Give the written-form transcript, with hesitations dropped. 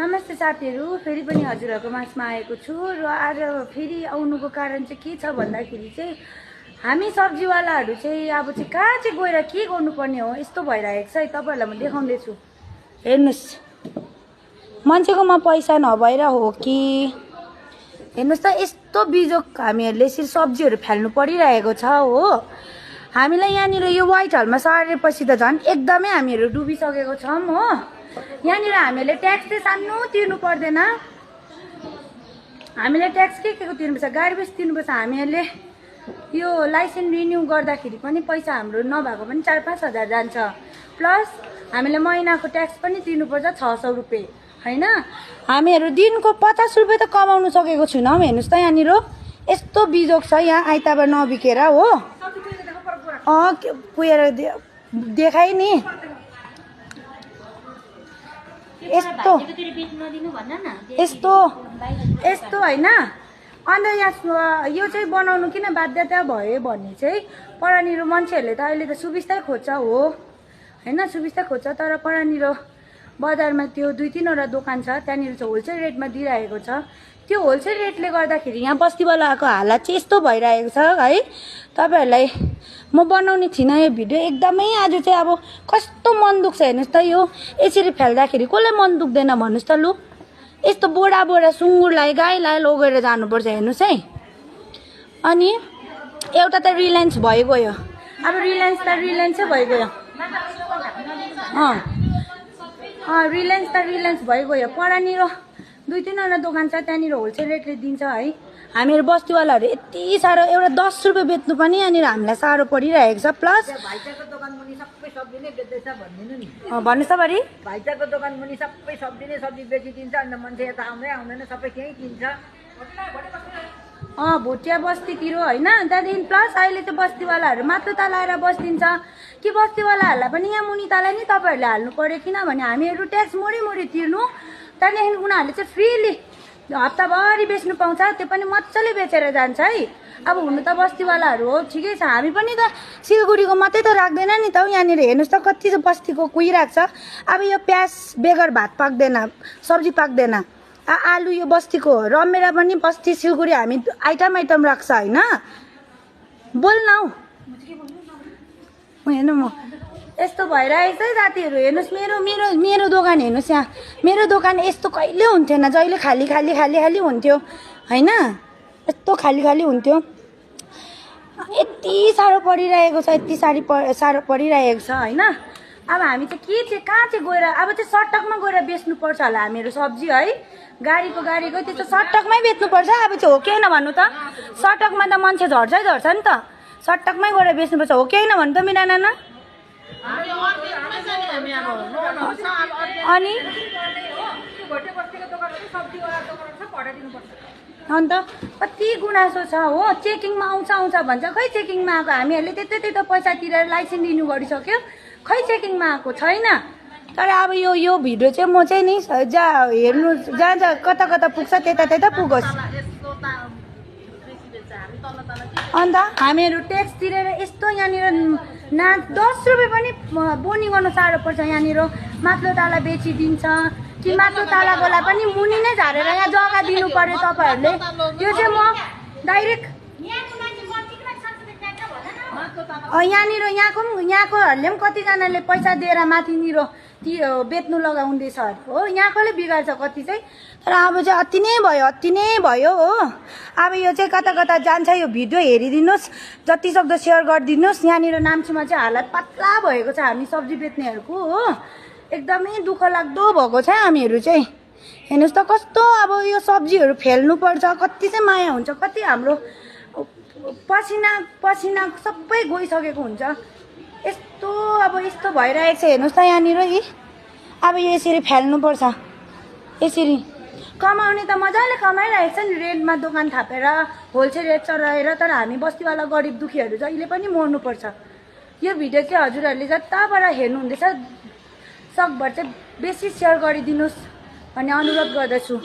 नमस्ते साथीहरु, फेरि पनि हजुरहरुको माझमा आएको छु र आज फेरि आउनुको कारण चाहिँ के छ भन्दाखेरि चाहिँ हामी सब्जीवालाहरु चाहिँ अब चाहिँ कहाँ चाहिँ गएर के गर्नुपर्ने हो यस्तो भइरहेको छ है। तपाईहरुलाई म देखाउँदै छु। हेर्नुस्, मान्छेकोमा पैसा नभएर हो कि हेर्नुस् त यस्तो बिजोक हामीहरुले यसरी सब्जीहरु फ्याल्नु परिरहेको छ हो। हामीलाई यहाँनिर यो व्हाइट हलमा सारेपछि त झन् एकदमै हामीहरु डुबिसकेको छौं हो। यहाँनिर हामीले ट्याक्स चाहिँ सानो तिर्नु पर्दैन, हामीले ट्याक्स के को तिर्नुपर्छ, गाडी बेस तिर्नुपर्छ। हामीहरूले यो लाइसेन्स रिन्यू गर्दाखेरि पनि पैसा हाम्रो नभएको पनि 4-5 हजार जान्छ, प्लस हामीले महिनाको ट्याक्स पनि तिर्नुपर्छ 600 रुपैयाँ हैन। हामीहरू दिनको 50 रुपैयाँ त कमाउन सकेको छैनौँ। हेर्नुस् त यहाँनिर यस्तो बिजोक छ यहाँ आइतबार नबिकेर हो। पुएर देखाइ नि यस्तो यस्तो हैन। अन्त यहाँ यो चाहिँ बनाउनु किन बाध्यता भयो भने चाहिँ परानिर मान्छेहरूले त अहिले त सुविस्तै खोज्छ हो हैन, सुविस्ता खोज्छ। तर परानिर बजारमा त्यो 2-3 वटा दोकान छ, त्यहाँनिर चाहिँ होलसेल रेटमा दिइरहेको छ। त्यो होलसेल रेटले गर्दाखेरि यहाँ बस्तीवालाको हालत चाहिँ यस्तो भइरहेको छ है। तपाईहरुलाई म बनाउने थिइनँ यो भिडियो, एकदमै आज चाहिँ अब कस्तो मन दुख्छ। हेर्नुस् त यो यसरी फ्याल्दाखेरि कसलाई मन दुख्दैन भन्नुस् त लु। यस्तो बोडा बोडा सुँगुरलाई गाईलाई लगेर जानुपर्छ। हेर्नुस् है। अनि एउटा त रिलायन्स भइगयो, अब रिलायन्सै भइगयो। रिलायन्स भइगयो। परानिर 2-3 वटा दोकान छ, त्यहाँनिर होलसेल रेटले दिन्छ है। हामीहरू बस्तीवालाहरू यति साह्रो एउटा 10 रुपैयाँ बेच्नु पनि यहाँनिर हामीलाई साह्रो परिरहेको छ। प्लस भाइचाको दोकान मुनि सबै सब्जी नै बेच्दैछ भनिदिनु नि। भन्नुहोस् त बढी भाइचाको दोकान मुनि सबै सब्जी नै सब्जी बेचिदिन्छ, अन्त मान्छे यता आउँदैन, सबै त्यहीँ किन्छ। भोटिया बस्तीतिर होइन। त्यहाँदेखि प्लस अहिले चाहिँ बस्तीवालाहरू मात्र तलाएर बस्दिन्छ कि बस्तीवालाहरूलाई पनि यहाँ मुनि तलाई नै तपाईँहरूले हाल्नु पर्यो, किनभने हामीहरू ट्याक्स मोडी तिर्नु। त्यहाँदेखि उनीहरूले चाहिँ फ्रीली हप्ताभरि बेच्नु पाउँछ, त्यो पनि मजाले बेचेर जान्छ है। अब हुनु त बस्तीवालाहरू हो ठिकै छ, हामी पनि त सिलगढीको मात्रै त राख्दैन नि त। यहाँनिर हेर्नुहोस् त कति बस्तीको कुहिरहेको छ। अब यो प्याज बेगर भात पाक्दैन, सब्जी पाक्दैन। आलु यो बस्तीको हो, रमेर पनि बस्ती सिलगढी हामी आइटम राख्छ होइन। बोल्न हौ हेर्नु म यस्तो भइरहेको छ साथीहरू। हेर्नुहोस् मेरो दोकान हेर्नुहोस्, यहाँ मेरो दोकान यस्तो कहिले हुन्थेन, जहिले खाली हुन्थ्यो होइन। यस्तो खाली हुन्थ्यो। यति साह्रो परिरहेको छ, यति साह्रो परिरहेको छ होइन। अब हामी चाहिँ कहाँ चाहिँ गएर अब चाहिँ सटकमा गएर बेच्नुपर्छ होला हामीहरू सब्जी है। गाडीको त्यस्तो सटकमै बेच्नुपर्छ। अब चाहिँ हो कि होइन भन्नु त, सटकमा त मान्छे झर्छ नि त, सटकमै गएर बेच्नुपर्छ हो कि होइन भन्नु त मेरा नाना। अनि अन्त कति गुनासो छ हो। चेकिङमा आउँछ भन्छ, खै चेकिङमा आएको हामीहरूले त्यत्रो पैसा तिरेर लाइसेन्स रिन्यू गरिसक्यो, खै चेकिङमा आएको छैन। तर अब यो भिडियो चाहिँ म चाहिँ नि हेर्नु जहाँ कता पुग्छ त्यता पुगोस्। अन्त हामीहरू ट्याक्स तिरेर यस्तो यहाँनिर 10 रुपैयाँ पनि बोनी गर्न साह्रो पर्छ। यहाँनिर माथिल्लो ताला बेचिदिन्छ कि माथिल्लो तालाकोलाई पनि मुनि नै झारेर यहाँ जग्गा दिनु पर्यो तपाईँहरूले। यो चाहिँ म डाइरेक्ट यहाँकोहरूले पनि कतिजनाले पैसा दिएर माथिनिर बेच्नु लगाउँदैछ हो। यहाँकोले बिगार्छ कति चाहिँ। तर अब चाहिँ अति नै भयो हो। अब यो चाहिँ कता जान्छ, यो भिडियो हेरिदिनुहोस्, जति सक्दो सेयर गरिदिनुहोस्। यहाँनिर नाम्चीमा चाहिँ हालत पतला भएको छ हामी सब्जी बेच्नेहरूको हो। एकदमै दुःख लाग्दो भएको छ हामीहरू चाहिँ। हेर्नुहोस् त कस्तो अब यो सब्जीहरू फेल्नुपर्छ, कति चाहिँ माया हुन्छ, कति हाम्रो पसिना सबै गइसकेको हुन्छ। यस्तो अब यस्तो भइरहेको छ। हेर्नुहोस् त यहाँनिर अब यो यसरी फ्याल्नुपर्छ, यसरी कमाउने त मजाले कमाइरहेको छ नि, रेटमा दोकान थापेर होलसेल रेट चढाएर। तर हामी बस्तीवाला गरिब दुखीहरू जहिले पनि मर्नुपर्छ। यो भिडियो चाहिँ हजुरहरूले जताबाट हेर्नुहुँदैछ सकभर चाहिँ बेसी सेयर गरिदिनुहोस् भन्ने अनुरोध गर्दछु।